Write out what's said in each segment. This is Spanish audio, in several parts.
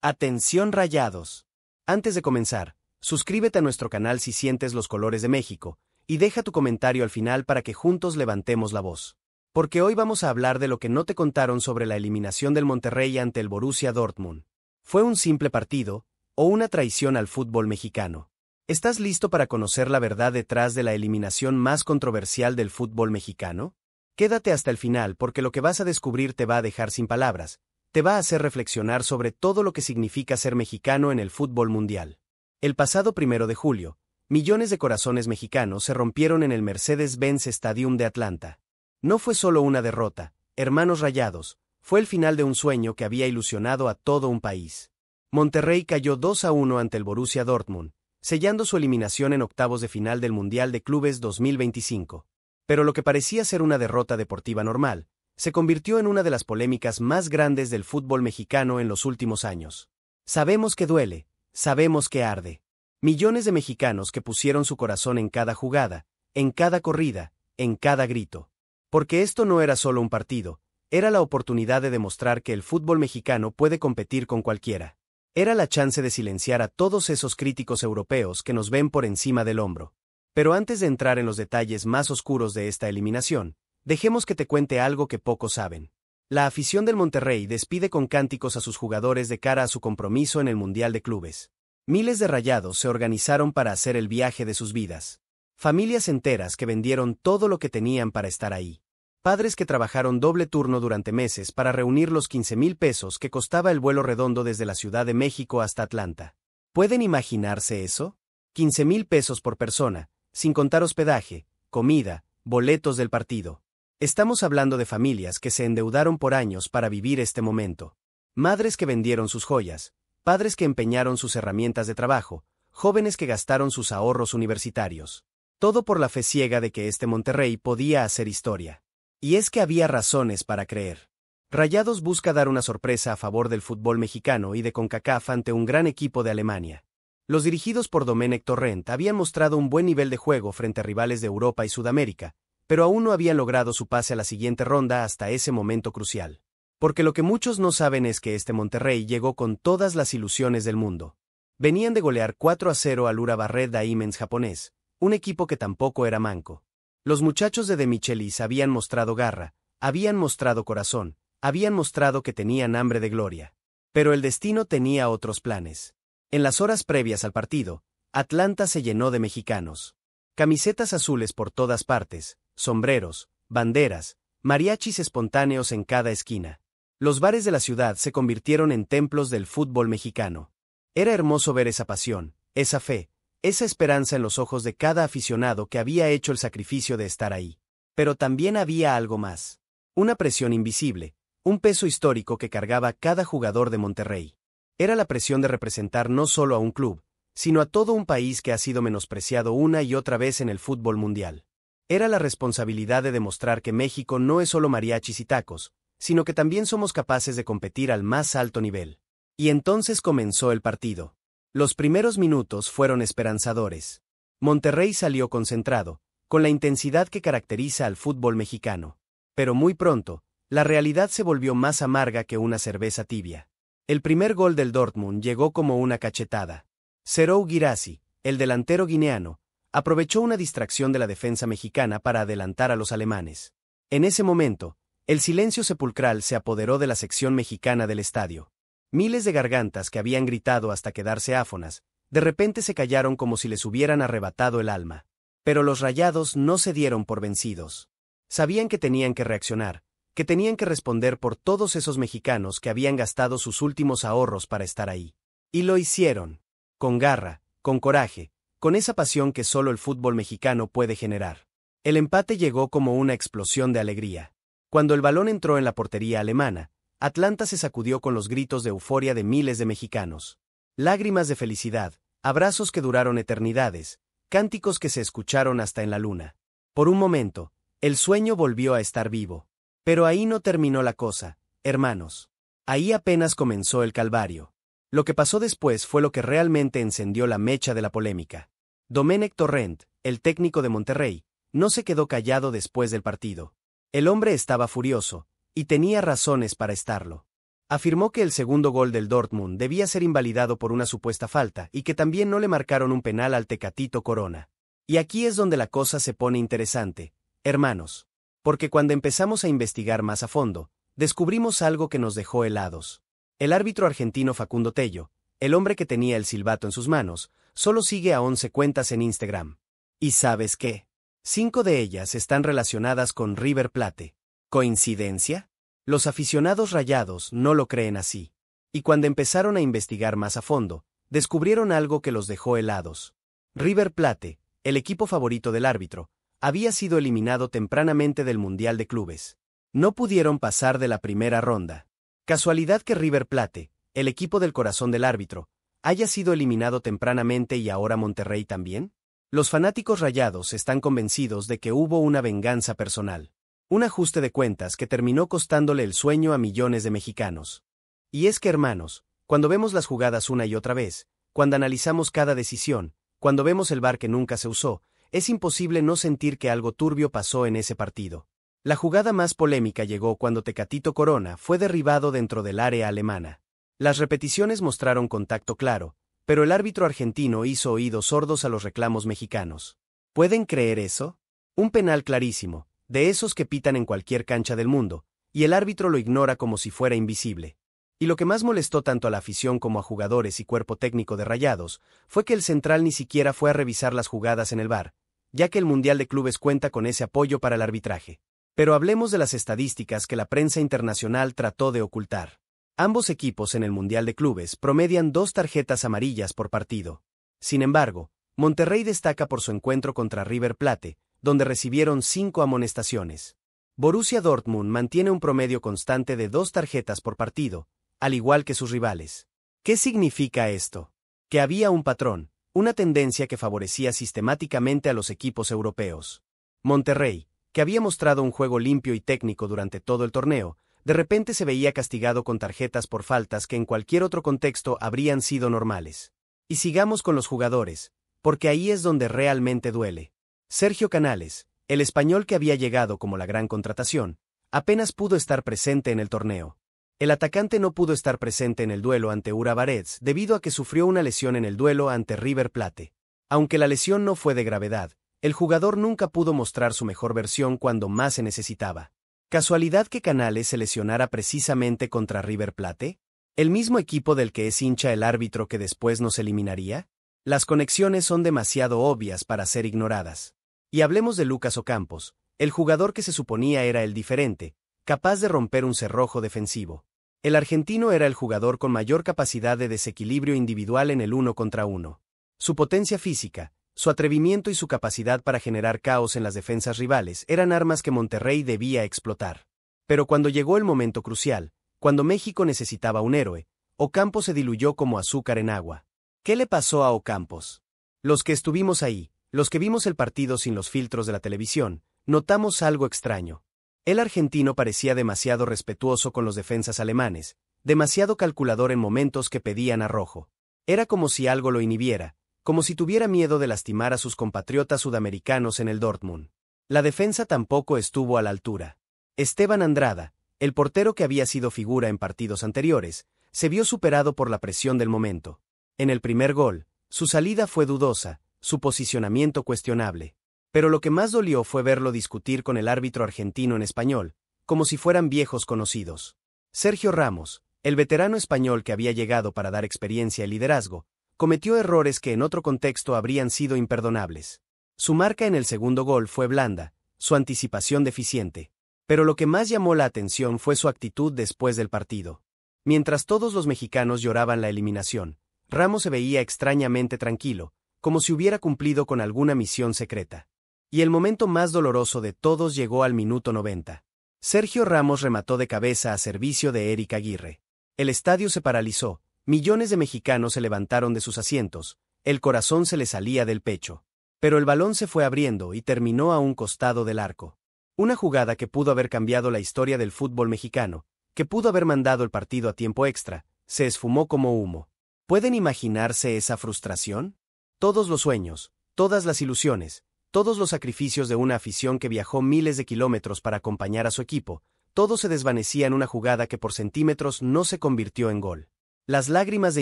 Atención Rayados. Antes de comenzar, suscríbete a nuestro canal si sientes los colores de México, y deja tu comentario al final para que juntos levantemos la voz. Porque hoy vamos a hablar de lo que no te contaron sobre la eliminación del Monterrey ante el Borussia Dortmund. ¿Fue un simple partido, o una traición al fútbol mexicano? ¿Estás listo para conocer la verdad detrás de la eliminación más controversial del fútbol mexicano? Quédate hasta el final porque lo que vas a descubrir te va a dejar sin palabras. Te va a hacer reflexionar sobre todo lo que significa ser mexicano en el fútbol mundial. El pasado 1 de julio, millones de corazones mexicanos se rompieron en el Mercedes-Benz Stadium de Atlanta. No fue solo una derrota, hermanos rayados, fue el final de un sueño que había ilusionado a todo un país. Monterrey cayó 2-1 ante el Borussia Dortmund, sellando su eliminación en octavos de final del Mundial de Clubes 2025. Pero lo que parecía ser una derrota deportiva normal, se convirtió en una de las polémicas más grandes del fútbol mexicano en los últimos años. Sabemos que duele, sabemos que arde. Millones de mexicanos que pusieron su corazón en cada jugada, en cada corrida, en cada grito. Porque esto no era solo un partido, era la oportunidad de demostrar que el fútbol mexicano puede competir con cualquiera. Era la chance de silenciar a todos esos críticos europeos que nos ven por encima del hombro. Pero antes de entrar en los detalles más oscuros de esta eliminación, dejemos que te cuente algo que pocos saben. La afición del Monterrey despide con cánticos a sus jugadores de cara a su compromiso en el Mundial de Clubes. Miles de rayados se organizaron para hacer el viaje de sus vidas. Familias enteras que vendieron todo lo que tenían para estar ahí. Padres que trabajaron doble turno durante meses para reunir los 15,000 pesos que costaba el vuelo redondo desde la Ciudad de México hasta Atlanta. ¿Pueden imaginarse eso? 15,000 pesos por persona, sin contar hospedaje, comida, boletos del partido. Estamos hablando de familias que se endeudaron por años para vivir este momento. Madres que vendieron sus joyas, padres que empeñaron sus herramientas de trabajo, jóvenes que gastaron sus ahorros universitarios. Todo por la fe ciega de que este Monterrey podía hacer historia. Y es que había razones para creer. Rayados busca dar una sorpresa a favor del fútbol mexicano y de CONCACAF ante un gran equipo de Alemania. Los dirigidos por Domenech Torrent habían mostrado un buen nivel de juego frente a rivales de Europa y Sudamérica, pero aún no habían logrado su pase a la siguiente ronda hasta ese momento crucial. Porque lo que muchos no saben es que este Monterrey llegó con todas las ilusiones del mundo. Venían de golear 4-0 al Ura Barret Daimens japonés, un equipo que tampoco era manco. Los muchachos de Michelis habían mostrado garra, habían mostrado corazón, habían mostrado que tenían hambre de gloria. Pero el destino tenía otros planes. En las horas previas al partido, Atlanta se llenó de mexicanos. Camisetas azules por todas partes, sombreros, banderas, mariachis espontáneos en cada esquina. Los bares de la ciudad se convirtieron en templos del fútbol mexicano. Era hermoso ver esa pasión, esa fe, esa esperanza en los ojos de cada aficionado que había hecho el sacrificio de estar ahí. Pero también había algo más. Una presión invisible, un peso histórico que cargaba cada jugador de Monterrey. Era la presión de representar no solo a un club, sino a todo un país que ha sido menospreciado una y otra vez en el fútbol mundial. Era la responsabilidad de demostrar que México no es solo mariachis y tacos, sino que también somos capaces de competir al más alto nivel. Y entonces comenzó el partido. Los primeros minutos fueron esperanzadores. Monterrey salió concentrado, con la intensidad que caracteriza al fútbol mexicano. Pero muy pronto, la realidad se volvió más amarga que una cerveza tibia. El primer gol del Dortmund llegó como una cachetada. Serhou Guirassy, el delantero guineano, aprovechó una distracción de la defensa mexicana para adelantar a los alemanes. En ese momento, el silencio sepulcral se apoderó de la sección mexicana del estadio. Miles de gargantas que habían gritado hasta quedarse áfonas, de repente se callaron como si les hubieran arrebatado el alma. Pero los rayados no se dieron por vencidos. Sabían que tenían que reaccionar, que tenían que responder por todos esos mexicanos que habían gastado sus últimos ahorros para estar ahí. Y lo hicieron. Con garra, con coraje, con esa pasión que solo el fútbol mexicano puede generar. El empate llegó como una explosión de alegría. Cuando el balón entró en la portería alemana, Atlanta se sacudió con los gritos de euforia de miles de mexicanos. Lágrimas de felicidad, abrazos que duraron eternidades, cánticos que se escucharon hasta en la luna. Por un momento, el sueño volvió a estar vivo. Pero ahí no terminó la cosa, hermanos. Ahí apenas comenzó el calvario. Lo que pasó después fue lo que realmente encendió la mecha de la polémica. Domenech Torrent, el técnico de Monterrey, no se quedó callado después del partido. El hombre estaba furioso, y tenía razones para estarlo. Afirmó que el segundo gol del Dortmund debía ser invalidado por una supuesta falta y que también no le marcaron un penal al Tecatito Corona. Y aquí es donde la cosa se pone interesante, hermanos. Porque cuando empezamos a investigar más a fondo, descubrimos algo que nos dejó helados. El árbitro argentino Facundo Tello, el hombre que tenía el silbato en sus manos, solo sigue a 11 cuentas en Instagram. ¿Y sabes qué? 5 de ellas están relacionadas con River Plate. ¿Coincidencia? Los aficionados rayados no lo creen así. Y cuando empezaron a investigar más a fondo, descubrieron algo que los dejó helados. River Plate, el equipo favorito del árbitro, había sido eliminado tempranamente del Mundial de Clubes. No pudieron pasar de la primera ronda. ¿Casualidad que River Plate, el equipo del corazón del árbitro, haya sido eliminado tempranamente y ahora Monterrey también? Los fanáticos rayados están convencidos de que hubo una venganza personal. Un ajuste de cuentas que terminó costándole el sueño a millones de mexicanos. Y es que, hermanos, cuando vemos las jugadas una y otra vez, cuando analizamos cada decisión, cuando vemos el VAR que nunca se usó, es imposible no sentir que algo turbio pasó en ese partido. La jugada más polémica llegó cuando Tecatito Corona fue derribado dentro del área alemana. Las repeticiones mostraron contacto claro, pero el árbitro argentino hizo oídos sordos a los reclamos mexicanos. ¿Pueden creer eso? Un penal clarísimo, de esos que pitan en cualquier cancha del mundo, y el árbitro lo ignora como si fuera invisible. Y lo que más molestó tanto a la afición como a jugadores y cuerpo técnico de Rayados, fue que el central ni siquiera fue a revisar las jugadas en el VAR, ya que el Mundial de Clubes cuenta con ese apoyo para el arbitraje. Pero hablemos de las estadísticas que la prensa internacional trató de ocultar. Ambos equipos en el Mundial de Clubes promedian 2 tarjetas amarillas por partido. Sin embargo, Monterrey destaca por su encuentro contra River Plate, donde recibieron 5 amonestaciones. Borussia Dortmund mantiene un promedio constante de 2 tarjetas por partido, al igual que sus rivales. ¿Qué significa esto? Que había un patrón, una tendencia que favorecía sistemáticamente a los equipos europeos. Monterrey, que había mostrado un juego limpio y técnico durante todo el torneo, de repente se veía castigado con tarjetas por faltas que en cualquier otro contexto habrían sido normales. Y sigamos con los jugadores, porque ahí es donde realmente duele. Sergio Canales, el español que había llegado como la gran contratación, apenas pudo estar presente en el torneo. El atacante no pudo estar presente en el duelo ante Ura Barets debido a que sufrió una lesión en el duelo ante River Plate. Aunque la lesión no fue de gravedad, el jugador nunca pudo mostrar su mejor versión cuando más se necesitaba. ¿Casualidad que Canales se lesionara precisamente contra River Plate? ¿El mismo equipo del que es hincha el árbitro que después nos eliminaría? Las conexiones son demasiado obvias para ser ignoradas. Y hablemos de Lucas Ocampos, el jugador que se suponía era el diferente, capaz de romper un cerrojo defensivo. El argentino era el jugador con mayor capacidad de desequilibrio individual en el 1 contra 1. Su potencia física, su atrevimiento y su capacidad para generar caos en las defensas rivales eran armas que Monterrey debía explotar. Pero cuando llegó el momento crucial, cuando México necesitaba un héroe, Ocampos se diluyó como azúcar en agua. ¿Qué le pasó a Ocampos? Los que estuvimos ahí, los que vimos el partido sin los filtros de la televisión, notamos algo extraño. El argentino parecía demasiado respetuoso con los defensas alemanes, demasiado calculador en momentos que pedían arrojo. Era como si algo lo inhibiera, como si tuviera miedo de lastimar a sus compatriotas sudamericanos en el Dortmund. La defensa tampoco estuvo a la altura. Esteban Andrada, el portero que había sido figura en partidos anteriores, se vio superado por la presión del momento. En el primer gol, su salida fue dudosa, su posicionamiento cuestionable. Pero lo que más dolió fue verlo discutir con el árbitro argentino en español, como si fueran viejos conocidos. Sergio Ramos, el veterano español que había llegado para dar experiencia y liderazgo, cometió errores que en otro contexto habrían sido imperdonables. Su marca en el segundo gol fue blanda, su anticipación deficiente. Pero lo que más llamó la atención fue su actitud después del partido. Mientras todos los mexicanos lloraban la eliminación, Ramos se veía extrañamente tranquilo, como si hubiera cumplido con alguna misión secreta. Y el momento más doloroso de todos llegó al minuto 90. Sergio Ramos remató de cabeza a servicio de Eric Aguirre. El estadio se paralizó, millones de mexicanos se levantaron de sus asientos, el corazón se les salía del pecho. Pero el balón se fue abriendo y terminó a un costado del arco. Una jugada que pudo haber cambiado la historia del fútbol mexicano, que pudo haber mandado el partido a tiempo extra, se esfumó como humo. ¿Pueden imaginarse esa frustración? Todos los sueños, todas las ilusiones, todos los sacrificios de una afición que viajó miles de kilómetros para acompañar a su equipo, todo se desvanecía en una jugada que por centímetros no se convirtió en gol. Las lágrimas de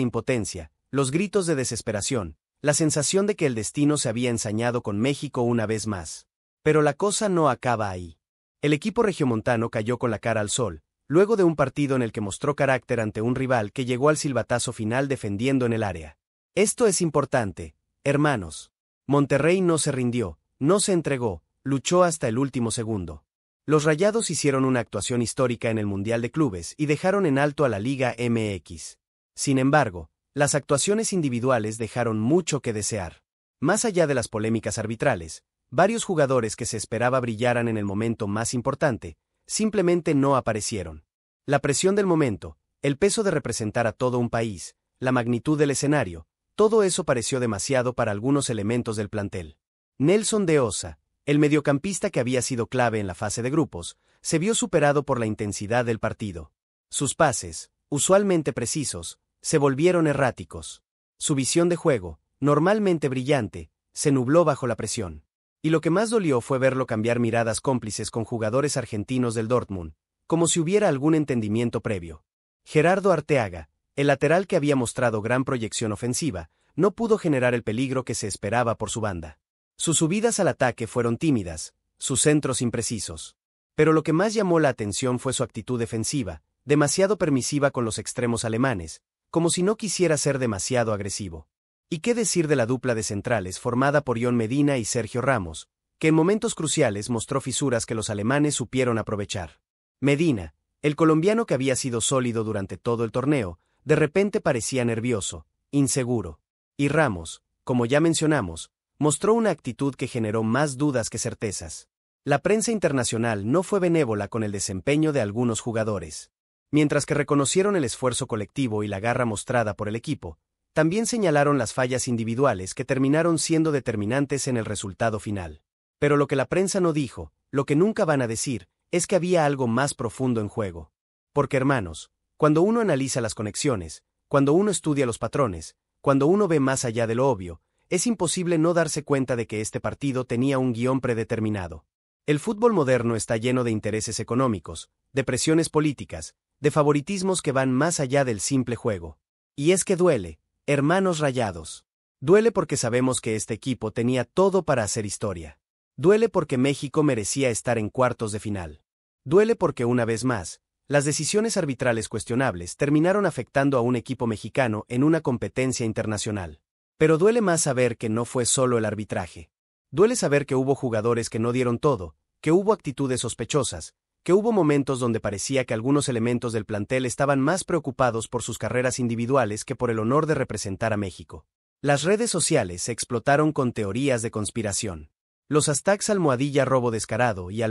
impotencia, los gritos de desesperación, la sensación de que el destino se había ensañado con México una vez más. Pero la cosa no acaba ahí. El equipo regiomontano cayó con la cara al sol, luego de un partido en el que mostró carácter ante un rival que llegó al silbatazo final defendiendo en el área. Esto es importante, hermanos. Monterrey no se rindió, no se entregó, luchó hasta el último segundo. Los Rayados hicieron una actuación histórica en el Mundial de Clubes y dejaron en alto a la Liga MX. Sin embargo, las actuaciones individuales dejaron mucho que desear. Más allá de las polémicas arbitrales, varios jugadores que se esperaba brillaran en el momento más importante, simplemente no aparecieron. La presión del momento, el peso de representar a todo un país, la magnitud del escenario, todo eso pareció demasiado para algunos elementos del plantel. Nelson de Osa, el mediocampista que había sido clave en la fase de grupos, se vio superado por la intensidad del partido. Sus pases, usualmente precisos, se volvieron erráticos. Su visión de juego, normalmente brillante, se nubló bajo la presión. Y lo que más dolió fue verlo cambiar miradas cómplices con jugadores argentinos del Dortmund, como si hubiera algún entendimiento previo. Gerardo Arteaga, el lateral que había mostrado gran proyección ofensiva, no pudo generar el peligro que se esperaba por su banda. Sus subidas al ataque fueron tímidas, sus centros imprecisos. Pero lo que más llamó la atención fue su actitud defensiva, demasiado permisiva con los extremos alemanes, como si no quisiera ser demasiado agresivo. ¿Y qué decir de la dupla de centrales formada por John Medina y Sergio Ramos, que en momentos cruciales mostró fisuras que los alemanes supieron aprovechar? Medina, el colombiano que había sido sólido durante todo el torneo, de repente parecía nervioso, inseguro. Y Ramos, como ya mencionamos, mostró una actitud que generó más dudas que certezas. La prensa internacional no fue benévola con el desempeño de algunos jugadores. Mientras que reconocieron el esfuerzo colectivo y la garra mostrada por el equipo, también señalaron las fallas individuales que terminaron siendo determinantes en el resultado final. Pero lo que la prensa no dijo, lo que nunca van a decir, es que había algo más profundo en juego. Porque hermanos, cuando uno analiza las conexiones, cuando uno estudia los patrones, cuando uno ve más allá de lo obvio, es imposible no darse cuenta de que este partido tenía un guión predeterminado. El fútbol moderno está lleno de intereses económicos, de presiones políticas, de favoritismos que van más allá del simple juego. Y es que duele, hermanos Rayados. Duele porque sabemos que este equipo tenía todo para hacer historia. Duele porque México merecía estar en cuartos de final. Duele porque una vez más, las decisiones arbitrales cuestionables terminaron afectando a un equipo mexicano en una competencia internacional. Pero duele más saber que no fue solo el arbitraje. Duele saber que hubo jugadores que no dieron todo, que hubo actitudes sospechosas, que hubo momentos donde parecía que algunos elementos del plantel estaban más preocupados por sus carreras individuales que por el honor de representar a México. Las redes sociales se explotaron con teorías de conspiración. Los hashtags #robo descarado y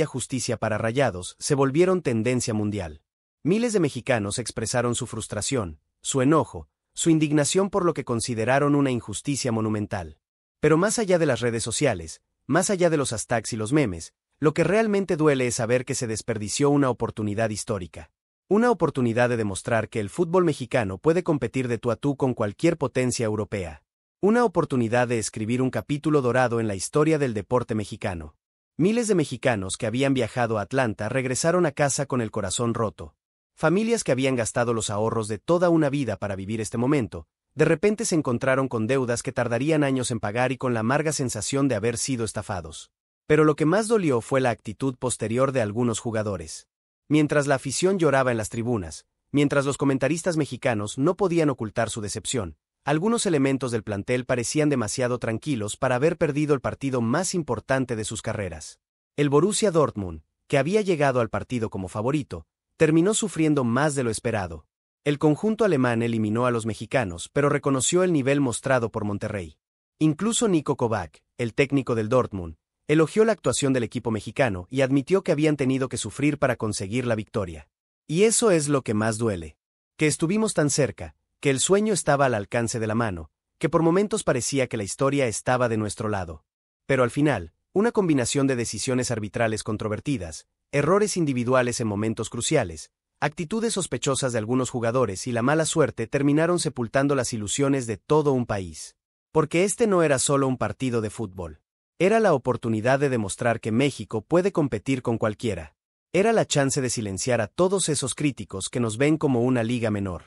#justicia para Rayados se volvieron tendencia mundial. Miles de mexicanos expresaron su frustración, su enojo, su indignación por lo que consideraron una injusticia monumental. Pero más allá de las redes sociales, más allá de los hashtags y los memes, lo que realmente duele es saber que se desperdició una oportunidad histórica. Una oportunidad de demostrar que el fútbol mexicano puede competir de tú a tú con cualquier potencia europea. Una oportunidad de escribir un capítulo dorado en la historia del deporte mexicano. Miles de mexicanos que habían viajado a Atlanta regresaron a casa con el corazón roto. Familias que habían gastado los ahorros de toda una vida para vivir este momento, de repente se encontraron con deudas que tardarían años en pagar y con la amarga sensación de haber sido estafados. Pero lo que más dolió fue la actitud posterior de algunos jugadores. Mientras la afición lloraba en las tribunas, mientras los comentaristas mexicanos no podían ocultar su decepción, algunos elementos del plantel parecían demasiado tranquilos para haber perdido el partido más importante de sus carreras. El Borussia Dortmund, que había llegado al partido como favorito, terminó sufriendo más de lo esperado. El conjunto alemán eliminó a los mexicanos, pero reconoció el nivel mostrado por Monterrey. Incluso Niko Kovac, el técnico del Dortmund, elogió la actuación del equipo mexicano y admitió que habían tenido que sufrir para conseguir la victoria. Y eso es lo que más duele. Que estuvimos tan cerca, que el sueño estaba al alcance de la mano, que por momentos parecía que la historia estaba de nuestro lado. Pero al final, una combinación de decisiones arbitrales controvertidas, errores individuales en momentos cruciales, actitudes sospechosas de algunos jugadores y la mala suerte terminaron sepultando las ilusiones de todo un país. Porque este no era solo un partido de fútbol. Era la oportunidad de demostrar que México puede competir con cualquiera. Era la chance de silenciar a todos esos críticos que nos ven como una liga menor.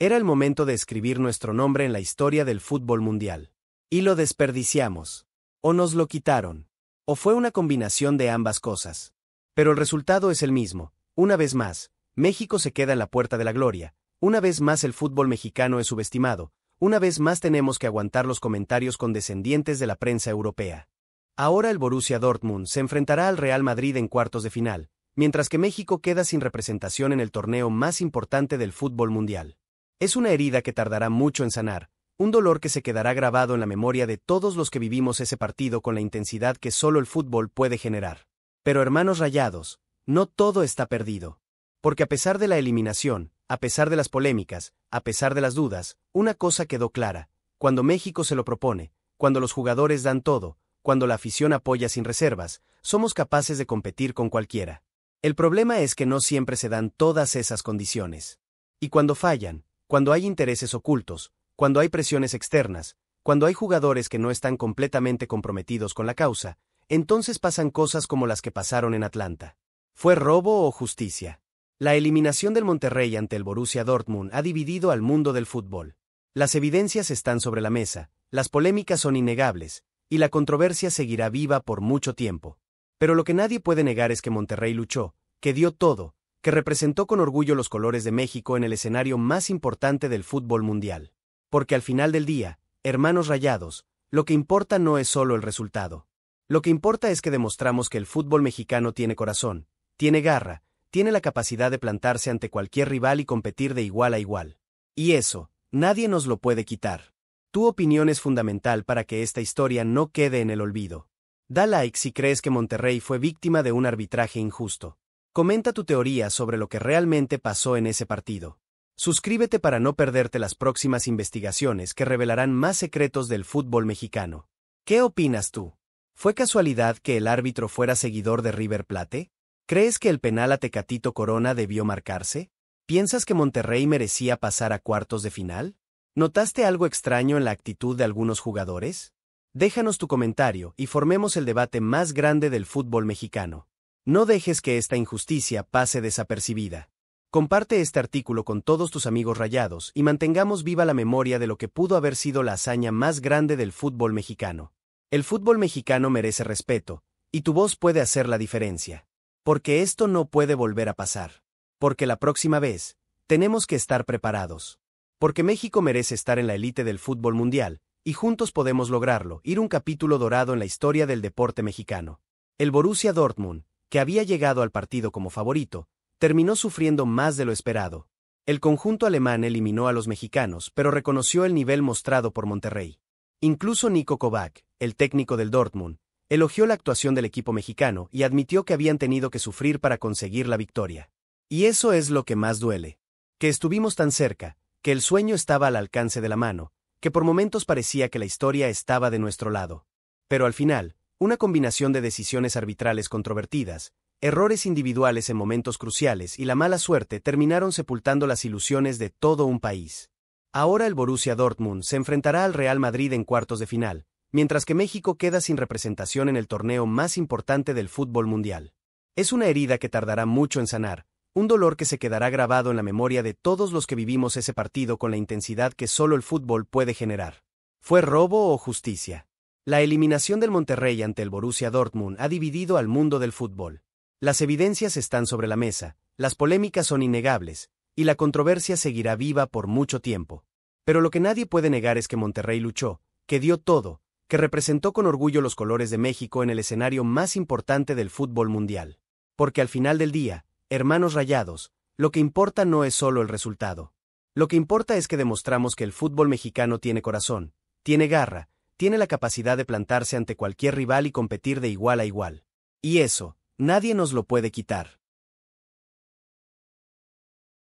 Era el momento de escribir nuestro nombre en la historia del fútbol mundial. Y lo desperdiciamos. O nos lo quitaron. O fue una combinación de ambas cosas. Pero el resultado es el mismo. Una vez más, México se queda en la puerta de la gloria. Una vez más el fútbol mexicano es subestimado. Una vez más tenemos que aguantar los comentarios condescendientes de la prensa europea. Ahora el Borussia Dortmund se enfrentará al Real Madrid en cuartos de final, mientras que México queda sin representación en el torneo más importante del fútbol mundial. Es una herida que tardará mucho en sanar, un dolor que se quedará grabado en la memoria de todos los que vivimos ese partido con la intensidad que solo el fútbol puede generar. Pero hermanos rayados, no todo está perdido. Porque a pesar de la eliminación, a pesar de las polémicas, a pesar de las dudas, una cosa quedó clara: cuando México se lo propone, cuando los jugadores dan todo, cuando la afición apoya sin reservas, somos capaces de competir con cualquiera. El problema es que no siempre se dan todas esas condiciones. Y cuando fallan, cuando hay intereses ocultos, cuando hay presiones externas, cuando hay jugadores que no están completamente comprometidos con la causa, entonces pasan cosas como las que pasaron en Atlanta. ¿Fue robo o justicia? La eliminación del Monterrey ante el Borussia Dortmund ha dividido al mundo del fútbol. Las evidencias están sobre la mesa, las polémicas son innegables, y la controversia seguirá viva por mucho tiempo. Pero lo que nadie puede negar es que Monterrey luchó, que dio todo, que representó con orgullo los colores de México en el escenario más importante del fútbol mundial. Porque al final del día, hermanos rayados, lo que importa no es solo el resultado. Lo que importa es que demostramos que el fútbol mexicano tiene corazón, tiene garra, tiene la capacidad de plantarse ante cualquier rival y competir de igual a igual. Y eso, nadie nos lo puede quitar. Tu opinión es fundamental para que esta historia no quede en el olvido. Da like si crees que Monterrey fue víctima de un arbitraje injusto. Comenta tu teoría sobre lo que realmente pasó en ese partido. Suscríbete para no perderte las próximas investigaciones que revelarán más secretos del fútbol mexicano. ¿Qué opinas tú? ¿Fue casualidad que el árbitro fuera seguidor de River Plate? ¿Crees que el penal a Tecatito Corona debió marcarse? ¿Piensas que Monterrey merecía pasar a cuartos de final? ¿Notaste algo extraño en la actitud de algunos jugadores? Déjanos tu comentario y formemos el debate más grande del fútbol mexicano. No dejes que esta injusticia pase desapercibida. Comparte este artículo con todos tus amigos rayados y mantengamos viva la memoria de lo que pudo haber sido la hazaña más grande del fútbol mexicano. El fútbol mexicano merece respeto, y tu voz puede hacer la diferencia. Porque esto no puede volver a pasar. Porque la próxima vez, tenemos que estar preparados. Porque México merece estar en la élite del fútbol mundial, y juntos podemos lograrlo, ir un capítulo dorado en la historia del deporte mexicano. El Borussia Dortmund, que había llegado al partido como favorito, terminó sufriendo más de lo esperado. El conjunto alemán eliminó a los mexicanos, pero reconoció el nivel mostrado por Monterrey. Incluso Niko Kovac, el técnico del Dortmund, elogió la actuación del equipo mexicano y admitió que habían tenido que sufrir para conseguir la victoria. Y eso es lo que más duele. Que estuvimos tan cerca, que el sueño estaba al alcance de la mano, que por momentos parecía que la historia estaba de nuestro lado. Pero al final, una combinación de decisiones arbitrales controvertidas, errores individuales en momentos cruciales y la mala suerte terminaron sepultando las ilusiones de todo un país. Ahora el Borussia Dortmund se enfrentará al Real Madrid en cuartos de final, mientras que México queda sin representación en el torneo más importante del fútbol mundial. Es una herida que tardará mucho en sanar, un dolor que se quedará grabado en la memoria de todos los que vivimos ese partido con la intensidad que solo el fútbol puede generar. ¿Fue robo o justicia? La eliminación del Monterrey ante el Borussia Dortmund ha dividido al mundo del fútbol. Las evidencias están sobre la mesa, las polémicas son innegables, y la controversia seguirá viva por mucho tiempo. Pero lo que nadie puede negar es que Monterrey luchó, que dio todo, que representó con orgullo los colores de México en el escenario más importante del fútbol mundial. Porque al final del día, hermanos rayados, lo que importa no es solo el resultado. Lo que importa es que demostramos que el fútbol mexicano tiene corazón, tiene garra, tiene la capacidad de plantarse ante cualquier rival y competir de igual a igual. Y eso, nadie nos lo puede quitar.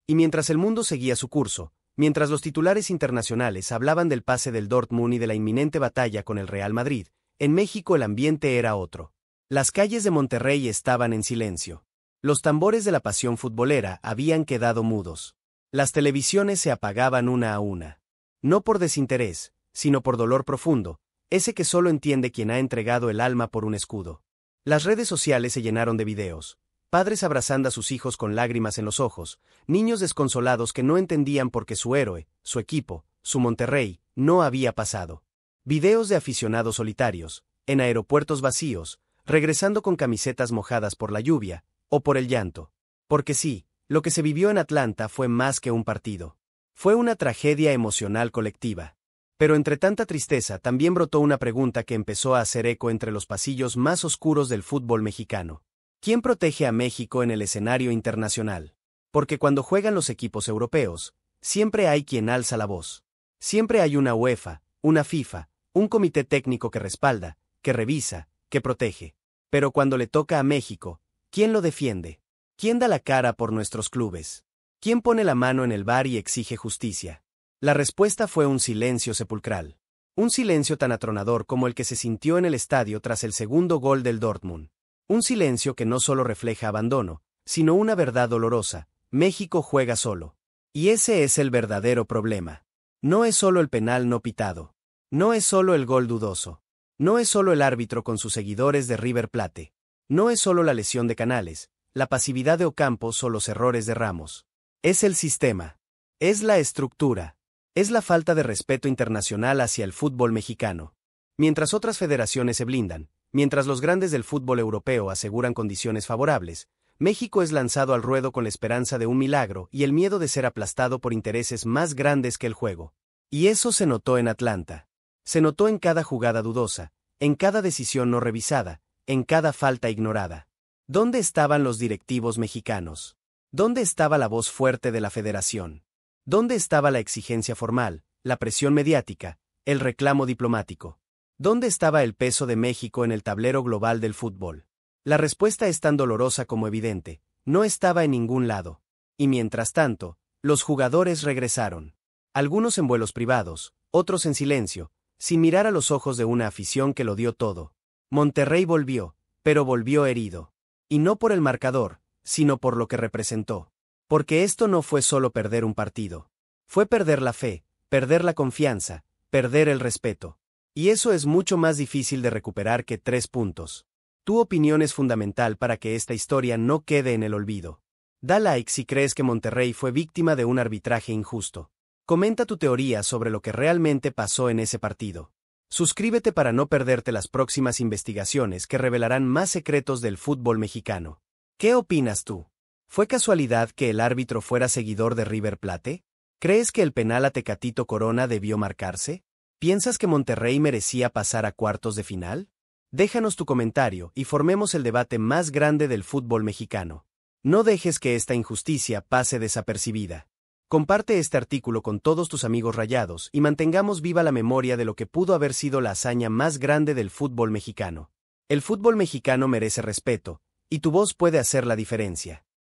Y mientras el mundo seguía su curso, mientras los titulares internacionales hablaban del pase del Dortmund y de la inminente batalla con el Real Madrid, en México el ambiente era otro. Las calles de Monterrey estaban en silencio. Los tambores de la pasión futbolera habían quedado mudos. Las televisiones se apagaban una a una. No por desinterés, sino por dolor profundo, ese que solo entiende quien ha entregado el alma por un escudo. Las redes sociales se llenaron de videos, padres abrazando a sus hijos con lágrimas en los ojos, niños desconsolados que no entendían por qué su héroe, su equipo, su Monterrey, no había pasado. Videos de aficionados solitarios, en aeropuertos vacíos, regresando con camisetas mojadas por la lluvia, o por el llanto. Porque sí, lo que se vivió en Atlanta fue más que un partido. Fue una tragedia emocional colectiva. Pero entre tanta tristeza también brotó una pregunta que empezó a hacer eco entre los pasillos más oscuros del fútbol mexicano. ¿Quién protege a México en el escenario internacional? Porque cuando juegan los equipos europeos, siempre hay quien alza la voz. Siempre hay una UEFA, una FIFA, un comité técnico que respalda, que revisa, que protege. Pero cuando le toca a México, ¿quién lo defiende? ¿Quién da la cara por nuestros clubes? ¿Quién pone la mano en el VAR y exige justicia? La respuesta fue un silencio sepulcral. Un silencio tan atronador como el que se sintió en el estadio tras el segundo gol del Dortmund. Un silencio que no solo refleja abandono, sino una verdad dolorosa: México juega solo. Y ese es el verdadero problema. No es solo el penal no pitado. No es solo el gol dudoso. No es solo el árbitro con sus seguidores de River Plate. No es solo la lesión de Canales, la pasividad de Ocampos o los errores de Ramos. Es el sistema. Es la estructura. Es la falta de respeto internacional hacia el fútbol mexicano. Mientras otras federaciones se blindan, mientras los grandes del fútbol europeo aseguran condiciones favorables, México es lanzado al ruedo con la esperanza de un milagro y el miedo de ser aplastado por intereses más grandes que el juego. Y eso se notó en Atlanta. Se notó en cada jugada dudosa, en cada decisión no revisada, en cada falta ignorada. ¿Dónde estaban los directivos mexicanos? ¿Dónde estaba la voz fuerte de la federación? ¿Dónde estaba la exigencia formal, la presión mediática, el reclamo diplomático? ¿Dónde estaba el peso de México en el tablero global del fútbol? La respuesta es tan dolorosa como evidente: no estaba en ningún lado. Y mientras tanto, los jugadores regresaron. Algunos en vuelos privados, otros en silencio, sin mirar a los ojos de una afición que lo dio todo. Monterrey volvió, pero volvió herido. Y no por el marcador, sino por lo que representó. Porque esto no fue solo perder un partido. Fue perder la fe, perder la confianza, perder el respeto. Y eso es mucho más difícil de recuperar que 3 puntos. Tu opinión es fundamental para que esta historia no quede en el olvido. Da like si crees que Monterrey fue víctima de un arbitraje injusto. Comenta tu teoría sobre lo que realmente pasó en ese partido. Suscríbete para no perderte las próximas investigaciones que revelarán más secretos del fútbol mexicano. ¿Qué opinas tú? ¿Fue casualidad que el árbitro fuera seguidor de River Plate? ¿Crees que el penal a Tecatito Corona debió marcarse? ¿Piensas que Monterrey merecía pasar a cuartos de final? Déjanos tu comentario y formemos el debate más grande del fútbol mexicano. No dejes que esta injusticia pase desapercibida. Comparte este artículo con todos tus amigos rayados y mantengamos viva la memoria de lo que pudo haber sido la hazaña más grande del fútbol mexicano. El fútbol mexicano merece respeto, y tu voz puede hacer la diferencia.